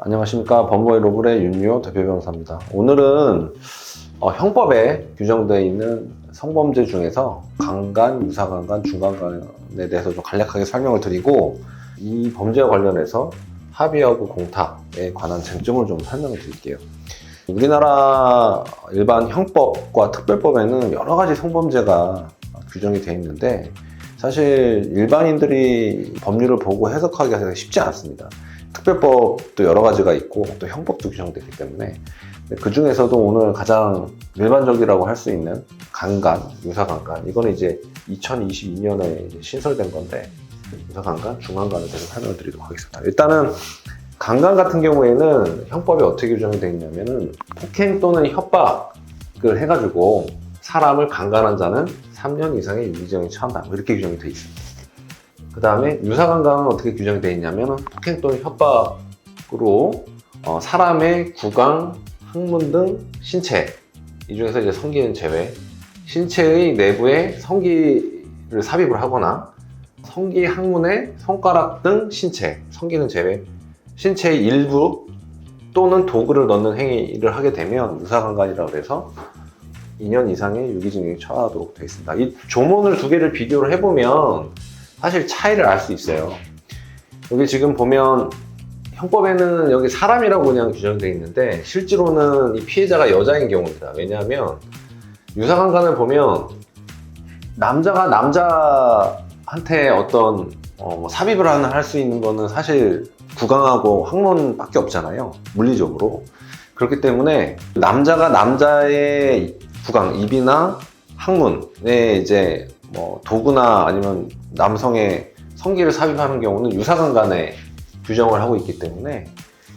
안녕하십니까. 법무의 로블의 윤유호 대표 변호사입니다. 오늘은 형법에 규정되어 있는 성범죄 중에서 강간, 유사강간, 중강간에 대해서 좀 간략하게 설명을 드리고, 이 범죄와 관련해서 합의하고 공탁에 관한 쟁점을 좀 설명을 드릴게요. 우리나라 일반 형법과 특별법에는 여러 가지 성범죄가 규정이 되어 있는데, 사실 일반인들이 법률을 보고 해석하기가 쉽지 않습니다. 특별법도 여러 가지가 있고 또 형법도 규정되기 때문에, 그 중에서도 오늘 가장 일반적이라고 할 수 있는 강간, 유사강간, 이거는 이제 2022년에 신설된 건데, 유사강간, 중강간에 대해서 설명을 드리도록 하겠습니다. 일단은 강간 같은 경우에는 형법에 어떻게 규정이 되어 있냐면은, 폭행 또는 협박을 해가지고 사람을 강간한 자는 3년 이상의 유기징역에 처한다, 이렇게 규정이 되어 있습니다. 그 다음에 유사강간은 어떻게 규정이 되어 있냐면, 폭행 또는 협박으로 사람의 구강, 항문 등 신체, 이 중에서 이제 성기는 제외, 신체의 내부에 성기를 삽입을 하거나 성기 항문에 손가락 등 신체, 성기는 제외, 신체의 일부 또는 도구를 넣는 행위를 하게 되면 유사강간이라고 해서 2년 이상의 유기징역에 처하도록 되어 있습니다. 이 조문을 두 개를 비교를 해보면 사실 차이를 알 수 있어요. 여기 지금 보면 형법에는 여기 사람이라고 그냥 규정되어 있는데, 실제로는 이 피해자가 여자인 경우입니다. 왜냐하면 유사강간을 보면 남자가 남자한테 어떤 삽입을 할 수 있는 거는 사실 구강하고 항문밖에 없잖아요, 물리적으로. 그렇기 때문에 남자가 남자의 구강, 입이나 항문에 이제 도구나 아니면 남성의 성기를 삽입하는 경우는 유사강간에 규정을 하고 있기 때문에,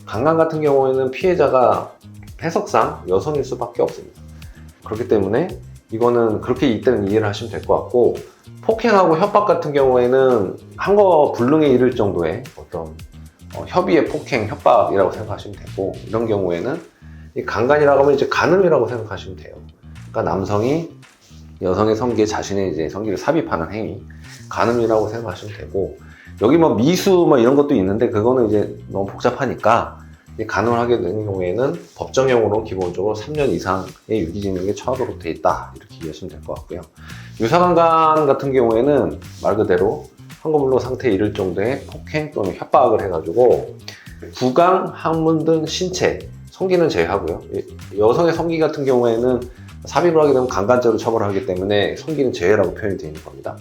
강간 같은 경우에는 피해자가 해석상 여성일 수밖에 없습니다. 그렇기 때문에 이거는 그렇게 이때는 이해를 하시면 될 것 같고, 폭행하고 협박 같은 경우에는 한거 불능에 이를 정도의 어떤 협의의 폭행, 협박이라고 생각하시면 되고, 이런 경우에는 이 강간이라고 하면 이제 간음이라고 생각하시면 돼요. 그러니까 남성이 여성의 성기에 자신의 이제 성기를 삽입하는 행위, 간음이라고 생각하시면 되고, 여기 미수 이런 것도 있는데 그거는 이제 너무 복잡하니까, 간음을 하게 되는 경우에는 법정형으로 기본적으로 3년 이상의 유기징역에 처하도록 돼 있다, 이렇게 이해하시면 될 것 같고요. 유사강간 같은 경우에는 말 그대로 한거물로 상태에 이를 정도의 폭행 또는 협박을 해가지고 구강, 항문 등 신체, 성기는 제외하고요. 여성의 성기 같은 경우에는 삽입을 하게 되면 강간죄로 처벌하기 때문에 성기는 제외라고 표현이 되어 있는 겁니다.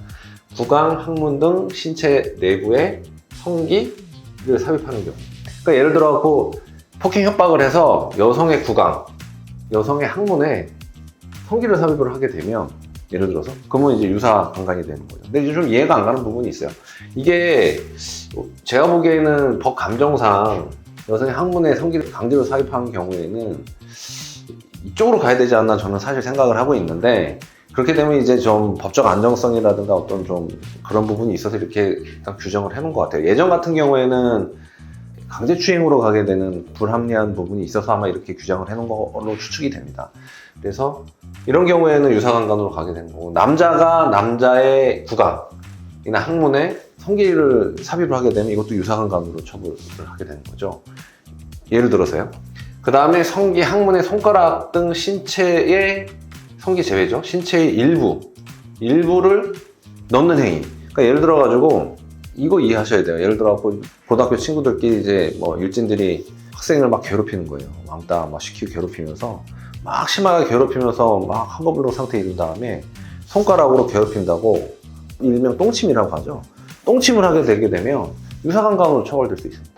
구강, 항문 등 신체 내부에 성기를 삽입하는 경우. 그러니까 예를 들어 폭행 협박을 해서 여성의 구강, 여성의 항문에 성기를 삽입을 하게 되면, 예를 들어서 그러면 이제 유사강간이 되는 거죠. 근데 이제 좀 이해가 안 가는 부분이 있어요. 이게 제가 보기에는 법 감정상 여성의 항문에 성기를 강제로 삽입하는 경우에는 이쪽으로 가야 되지 않나, 저는 사실 생각을 하고 있는데, 그렇게 되면 이제 좀 법적 안정성이라든가 어떤 좀 그런 부분이 있어서 이렇게 일단 규정을 해놓은 것 같아요. 예전 같은 경우에는 강제추행으로 가게 되는 불합리한 부분이 있어서 아마 이렇게 규정을 해놓은 걸로 추측이 됩니다. 그래서 이런 경우에는 유사강간으로 가게 되는 거고, 남자가 남자의 구강이나 항문에 성기를 삽입을 하게 되면 이것도 유사강간으로 처벌을 하게 되는 거죠. 예를 들어서요. 그 다음에 성기, 항문에 손가락 등 신체의 성기 제외죠. 신체의 일부를 넣는 행위. 그러니까 예를 들어가지고 이거 이해하셔야 돼요. 예를 들어 고등학교 친구들끼리 이제 일진들이 학생을 막 괴롭히는 거예요. 왕따 시키고 괴롭히면서 심하게 괴롭히면서 한거불능 상태에 이른 다음에 손가락으로 괴롭힌다고, 일명 똥침이라고 하죠. 똥침을 하게 되게 되면 유사강간으로 처벌될 수 있습니다.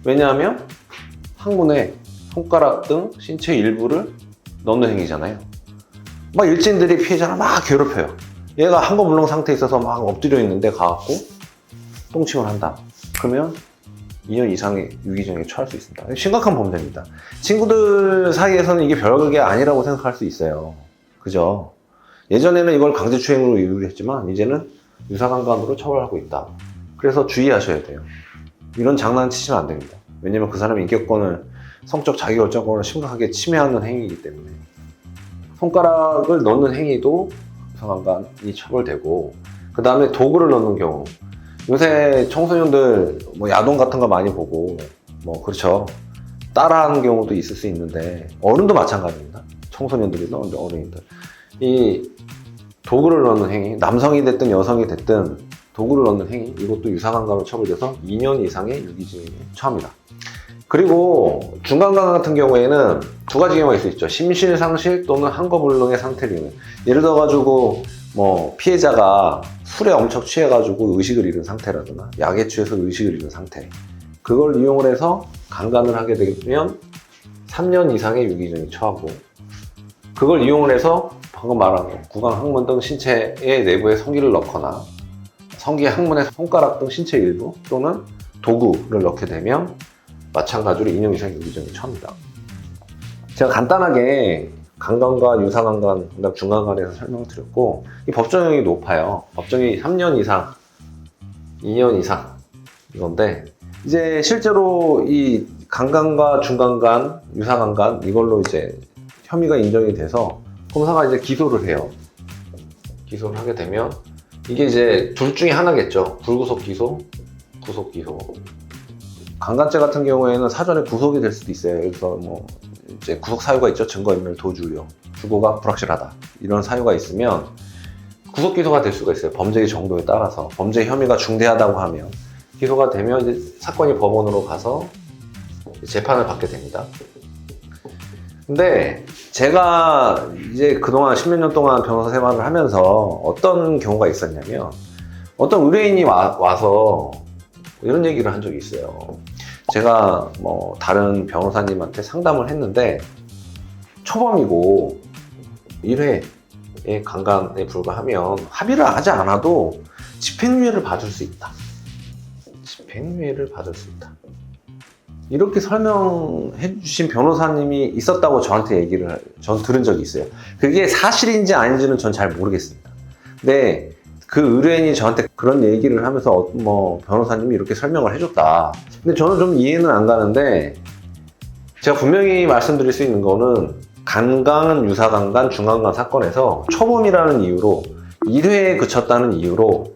왜냐하면 항문에 손가락 등 신체 일부를 넣는 행위잖아요. 일진들이 피해자를 괴롭혀요. 얘가 한거불능 상태에 있어서 엎드려 있는데 가갖고 똥침을 한다. 그러면 2년 이상의 유기징역에 처할 수 있습니다. 심각한 범죄입니다. 친구들 사이에서는 이게 별게 아니라고 생각할 수 있어요. 그죠? 예전에는 이걸 강제추행으로 이유를 했지만 이제는 유사강간으로 처벌하고 있다. 그래서 주의하셔야 돼요. 이런 장난치시면 안 됩니다. 왜냐면 그 사람의 인격권을, 성적 자기결정권을 심각하게 침해하는 행위이기 때문에. 손가락을 넣는 행위도 유사강간이 처벌되고, 그 다음에 도구를 넣는 경우, 요새 청소년들 야동 같은 거 많이 보고 그렇죠. 따라하는 경우도 있을 수 있는데 어른도 마찬가지입니다. 청소년들이든 어른이든 이 도구를 넣는 행위, 남성이 됐든 여성이 됐든 도구를 넣는 행위, 이것도 유사강간으로 처벌돼서 2년 이상의 유기징역에 처합니다. 그리고 중간간 같은 경우에는 두 가지 경우가 있을 수 있죠. 심실상실 또는 한거불능의 상태를 예를 들어가지고 뭐 피해자가 술에 엄청 취해가지고 의식을 잃은 상태라거나 약에 취해서 의식을 잃은 상태, 그걸 이용을 해서 강간을 하게 되면 3년 이상의 유기징역에 처하고, 그걸 이용을 해서 방금 말한 구강, 항문 등 신체의 내부에 성기를 넣거나 성기 항문에 손가락 등 신체 일부 또는 도구를 넣게 되면 마찬가지로 2년 이상 유기징역에 처합니다. 제가 간단하게 강간과 유사강간, 그다음 중간간에 대해서 설명을 드렸고, 이 법정형이 높아요. 법정이 3년 이상, 2년 이상 이건데, 이제 실제로 이 강간과 중간간, 유사강간 이걸로 이제 혐의가 인정이 돼서 검사가 이제 기소를 해요. 기소를 하게 되면 이게 이제 둘 중에 하나겠죠. 불구속 기소, 구속 기소. 강간죄 같은 경우에는 사전에 구속이 될 수도 있어요. 그래서 뭐 이제 구속 사유가 있죠. 증거인멸 도주요, 주거가 불확실하다, 이런 사유가 있으면 구속 기소가 될 수가 있어요. 범죄의 정도에 따라서 범죄 혐의가 중대하다고 하면 기소가 되면 이제 사건이 법원으로 가서 재판을 받게 됩니다. 근데 제가 이제 그동안 10몇 년 동안 변호사 생활을 하면서 어떤 경우가 있었냐면, 어떤 의뢰인이 와서 이런 얘기를 한 적이 있어요. 제가 뭐 다른 변호사님한테 상담을 했는데 초범이고 1회의 강간에 불과하면 합의를 하지 않아도 집행유예를 받을 수 있다. 집행유예를 받을 수 있다. 이렇게 설명해 주신 변호사님이 있었다고 저한테 얘기를 전 들은 적이 있어요. 그게 사실인지 아닌지는 전 잘 모르겠습니다. 근데 그 의뢰인이 저한테 그런 얘기를 하면서 뭐 변호사님이 이렇게 설명을 해줬다. 근데 저는 좀 이해는 안 가는데, 제가 분명히 말씀드릴 수 있는 거는 강간, 유사강간, 중간간 사건에서 초범이라는 이유로 1회에 그쳤다는 이유로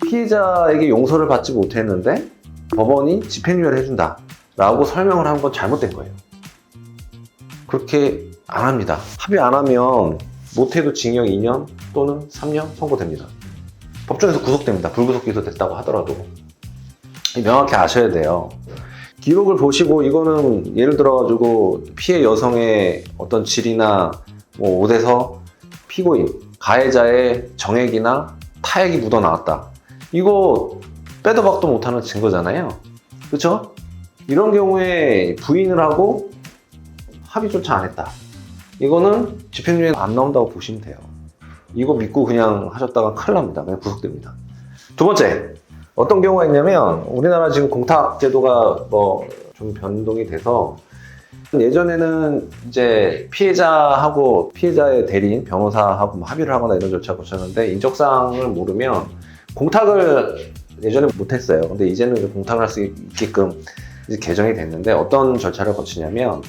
피해자에게 용서를 받지 못했는데 법원이 집행유예를 해준다 라고 설명을 한 건 잘못된 거예요. 그렇게 안 합니다. 합의 안 하면 못해도 징역 2년 또는 3년 선고됩니다. 법정에서 구속됩니다. 불구속 기소됐다고 하더라도. 명확히 아셔야 돼요. 기록을 보시고 이거는 예를 들어가지고 피해 여성의 어떤 질이나 뭐 옷에서 피고인, 가해자의 정액이나 타액이 묻어 나왔다. 이거 빼도 박도 못하는 증거잖아요. 그렇죠? 이런 경우에 부인을 하고 합의조차 안 했다. 이거는 집행유예 안 나온다고 보시면 돼요. 이거 믿고 그냥 하셨다가 큰일 납니다. 그냥 구속됩니다. 두 번째, 어떤 경우가 있냐면 우리나라 지금 공탁 제도가 뭐 좀 변동이 돼서 예전에는 이제 피해자하고 피해자의 대리인, 변호사하고 뭐 합의를 하거나 이런 절차를 거쳤는데 인적사항을 모르면 공탁을 예전에 못했어요. 근데 이제는 공탁을 할 수 있게끔 이제 개정이 됐는데, 어떤 절차를 거치냐면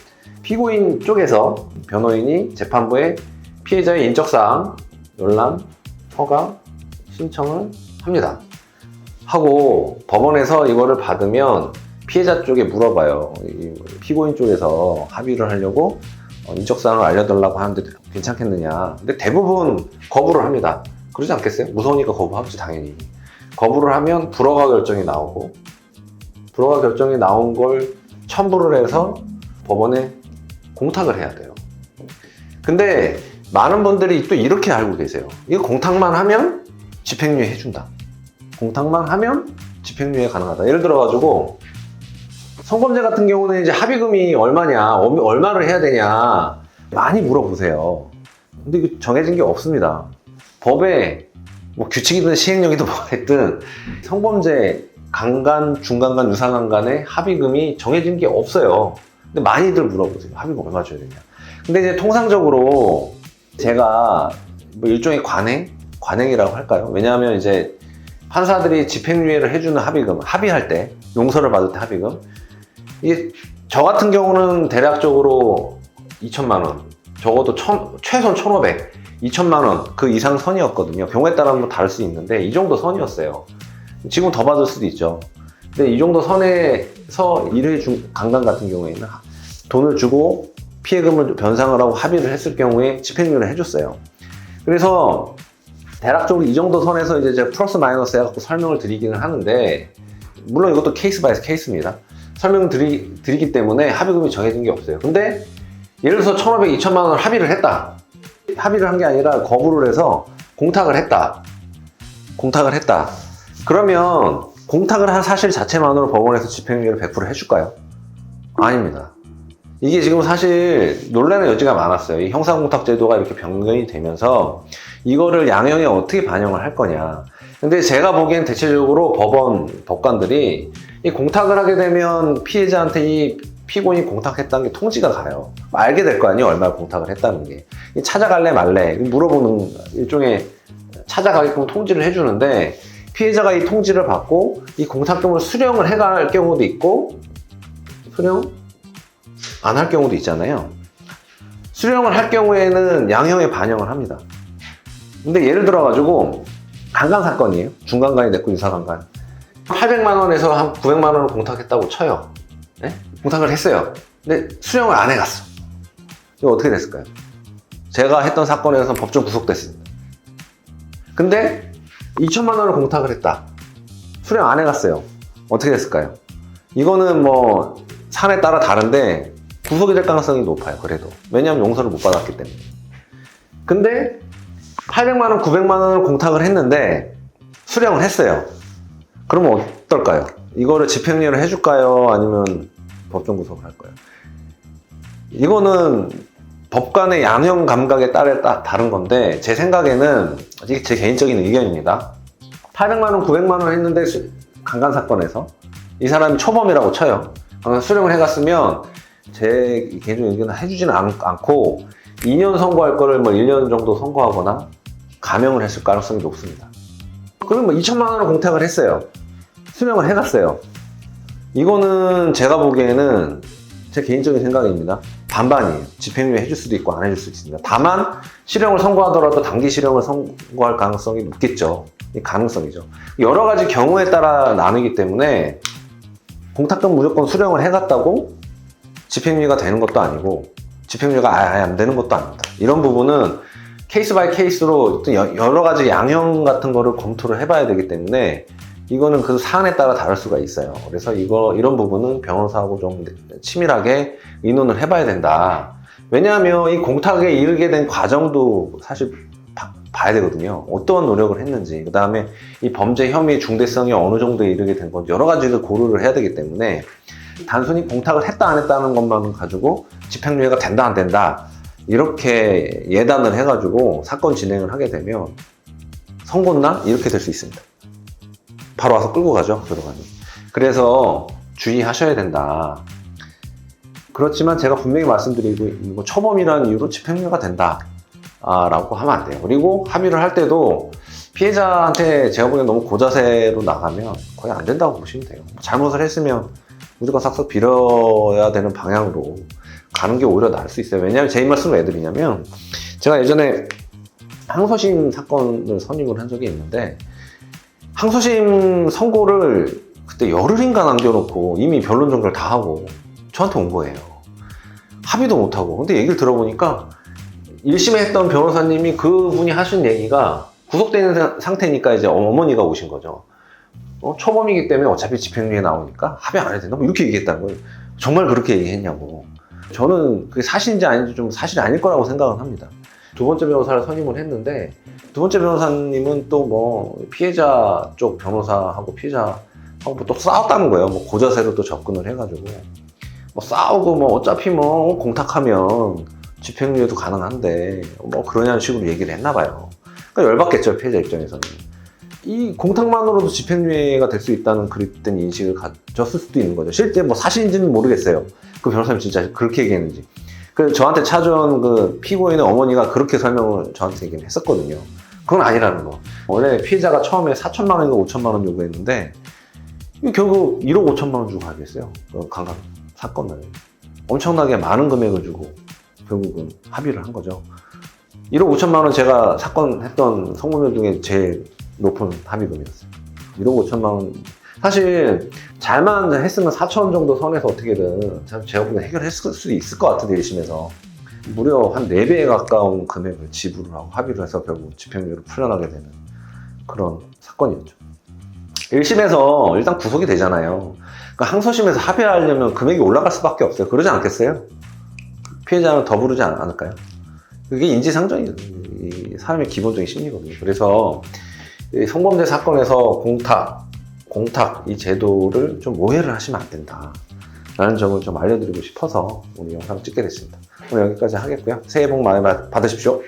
피고인 쪽에서 변호인이 재판부에 피해자의 인적사항, 열람, 허가, 신청을 합니다. 하고 법원에서 이거를 받으면 피해자 쪽에 물어봐요. 피고인 쪽에서 합의를 하려고 인적사항을 알려달라고 하는데 괜찮겠느냐. 근데 대부분 거부를 합니다. 그러지 않겠어요? 무서우니까 거부하겠지, 당연히. 거부를 하면 불허가 결정이 나오고, 불허가 결정이 나온 걸 첨부를 해서 법원에 공탁을 해야 돼요. 근데 많은 분들이 또 이렇게 알고 계세요. 이거 공탁만 하면 집행유예 해준다. 공탁만 하면 집행유예 가능하다. 예를 들어가지고 성범죄 같은 경우는 이제 합의금이 얼마냐, 얼마를 해야 되냐 많이 물어보세요. 근데 이거 정해진 게 없습니다. 법에 뭐 규칙이든 시행령이든 뭐가 됐든 성범죄, 강간, 중간간, 유사강간의 합의금이 정해진 게 없어요. 근데 많이들 물어보세요. 합의금 얼마 줘야 되냐. 근데 이제 통상적으로 제가 뭐 일종의 관행이라고 할까요? 왜냐하면 이제 판사들이 집행유예를 해주는 합의금, 합의할 때, 용서를 받을 때 합의금, 이게 저 같은 경우는 대략적으로 2천만 원, 적어도 최소한 1,500, 2천만 원 그 이상 선이었거든요. 경우에 따라 뭐 다를 수 있는데 이 정도 선이었어요. 지금 더 받을 수도 있죠. 근데 이 정도 선에서 1회 강간 같은 경우에는 돈을 주고 피해금을 변상을 하고 합의를 했을 경우에 집행유예를 해줬어요. 그래서 대략적으로 이 정도 선에서 이제 제가 플러스 마이너스 해갖고 설명을 드리기는 하는데, 물론 이것도 케이스 바이 케이스입니다. 설명을 드리기 때문에 합의금이 정해진 게 없어요. 근데 예를 들어서 1,500, 2천만 원을 합의를 했다. 합의를 한 게 아니라 거부를 해서 공탁을 했다. 그러면 공탁을 한 사실 자체만으로 법원에서 집행유예를 100% 해줄까요? 아닙니다. 이게 지금 사실 논란의 여지가 많았어요. 이 형사공탁제도가 이렇게 변경이 되면서 이거를 양형에 어떻게 반영을 할 거냐. 근데 제가 보기엔 대체적으로 법관들이 이 공탁을 하게 되면 피해자한테 이 피고인이 공탁했다는 게 통지가 가요. 알게 될 거 아니에요, 얼마나 공탁을 했다는 게. 찾아갈래 말래 물어보는 일종의 찾아가게끔 통지를 해주는데, 피해자가 이 통지를 받고 이 공탁금을 수령을 해갈 경우도 있고 수령 안 할 경우도 있잖아요. 수령을 할 경우에는 양형에 반영을 합니다. 근데 예를 들어가지고 강간 사건이에요. 중간간이 됐고 유사강간. 800만 원에서 한 900만 원을 공탁했다고 쳐요. 네? 공탁을 했어요. 근데 수령을 안 해갔어. 이거 어떻게 됐을까요? 제가 했던 사건에서 법정 구속됐습니다. 근데 2천만 원을 공탁을 했다. 수령 안 해갔어요. 어떻게 됐을까요? 이거는 뭐 사안에 따라 다른데 구속이 될 가능성이 높아요. 그래도. 왜냐하면 용서를 못 받았기 때문에. 근데 800만 원, 900만 원을 공탁을 했는데 수령을 했어요. 그러면 어떨까요? 이거를 집행유예를 해줄까요? 아니면 법정 구속을 할까요? 이거는 법관의 양형 감각에 따라 다른 건데, 제 생각에는, 이게 제 개인적인 의견입니다. 800만 원, 900만 원 했는데 강간 사건에서 이 사람이 초범이라고 쳐요. 수령을 해갔으면 제 개인적인 의견은 해주지는 않고 2년 선고할 거를 뭐 1년 정도 선고하거나 감형을 했을 가능성이 높습니다. 그러면 뭐 2천만 원을 공탁을 했어요. 수령을 해갔어요. 이거는 제가 보기에는 제 개인적인 생각입니다. 반반이에요. 집행유예 해줄 수도 있고 안 해줄 수도 있습니다. 다만 실형을 선고하더라도 단기 실형을 선고할 가능성이 높겠죠. 이 가능성이죠. 여러 가지 경우에 따라 나누기 때문에 공탁금 무조건 수령을 해갔다고 집행유예가 되는 것도 아니고 집행유예가 아예 안 되는 것도 아닙니다. 이런 부분은 케이스 바이 케이스로 여러 가지 양형 같은 거를 검토를 해봐야 되기 때문에 이거는 그 사안에 따라 다를 수가 있어요. 그래서 이런 부분은 변호사하고 좀 치밀하게 의논을 해봐야 된다. 왜냐하면 이 공탁에 이르게 된 과정도 사실 봐야 되거든요. 어떠한 노력을 했는지, 그 다음에 이 범죄 혐의 중대성이 어느 정도에 이르게 된 건지 여러 가지를 고려를 해야 되기 때문에 단순히 공탁을 했다 안 했다는 것만 가지고 집행유예가 된다 안 된다 이렇게 예단을 해가지고 사건 진행을 하게 되면 선고나 이렇게 될 수 있습니다. 바로 와서 끌고 가죠, 들어가니. 그래서 주의하셔야 된다. 그렇지만 제가 분명히 말씀드리고 있는 건 초범이라는 이유로 집행유예가 된다 라고 하면 안 돼요. 그리고 합의를 할 때도 피해자한테 제가 보기엔 너무 고자세로 나가면 거의 안 된다고 보시면 돼요. 잘못을 했으면 무조건 싹싹 빌어야 되는 방향으로 가는 게 오히려 나을 수 있어요. 왜냐하면 제 이 말씀을 왜 드리냐면, 제가 예전에 항소심 사건을 선임을 한 적이 있는데 항소심 선고를 그때 열흘인가 남겨놓고 이미 변론 종결 다 하고 저한테 온 거예요. 합의도 못하고. 근데 얘기를 들어보니까 1심에 했던 변호사님이 그분이 하신 얘기가 구속되어 있는 상태니까 이제 어머니가 오신 거죠. 초범이기 때문에 어차피 집행유예 나오니까 합의 안 해도 된다. 뭐 이렇게 얘기했다는 거예요. 정말 그렇게 얘기했냐고. 저는 그게 사실인지 아닌지 좀 사실이 아닐 거라고 생각을 합니다. 두 번째 변호사를 선임을 했는데 두 번째 변호사님은 또 뭐 피해자 쪽 변호사하고 피해자하고 또 싸웠다는 거예요. 뭐 고자세로 또 접근을 해가지고 뭐 싸우고 뭐 어차피 뭐 공탁하면 집행유예도 가능한데 뭐 그러냐는 식으로 얘기를 했나 봐요. 그러니까 열받겠죠, 피해자 입장에서는. 이 공탁만으로도 집행유예가 될 수 있다는 그릇된 인식을 가졌을 수도 있는 거죠. 실제 뭐 사실인지는 모르겠어요. 그 변호사님 진짜 그렇게 얘기했는지. 그 저한테 찾아온 그 피고인의 어머니가 그렇게 설명을 저한테 얘기를 했었거든요. 그건 아니라는 거. 원래 피해자가 처음에 4천만 원인가 5천만 원 요구했는데 결국 1억 5천만 원 주고 가겠어요. 강간 사건을. 엄청나게 많은 금액을 주고 결국은 합의를 한 거죠. 1억 5천만 원 제가 사건 했던 성범죄 중에 제일 높은 합의금이었어요. 1억 5천만 원 사실 잘만 했으면 4천 정도 선에서 어떻게든 참 제가 보기엔 해결했을 수도 있을 것 같은데 1심에서 무려 한 4배에 가까운 금액을 지불을 하고 합의를 해서 결국 집행유예로 풀려나게 되는 그런 사건이었죠. 1심에서 일단 구속이 되잖아요. 그러니까 항소심에서 합의하려면 금액이 올라갈 수밖에 없어요. 그러지 않겠어요? 피해자는 더 부르지 않을까요? 그게 인지상정이에요. 이 사람의 기본적인 심리거든요. 그래서 이 성범죄 사건에서 공탁 이 제도를 좀 오해를 하시면 안 된다 라는 점을 좀 알려드리고 싶어서 오늘 영상 찍게 됐습니다. 오늘 여기까지 하겠고요. 새해 복 많이 받으십시오.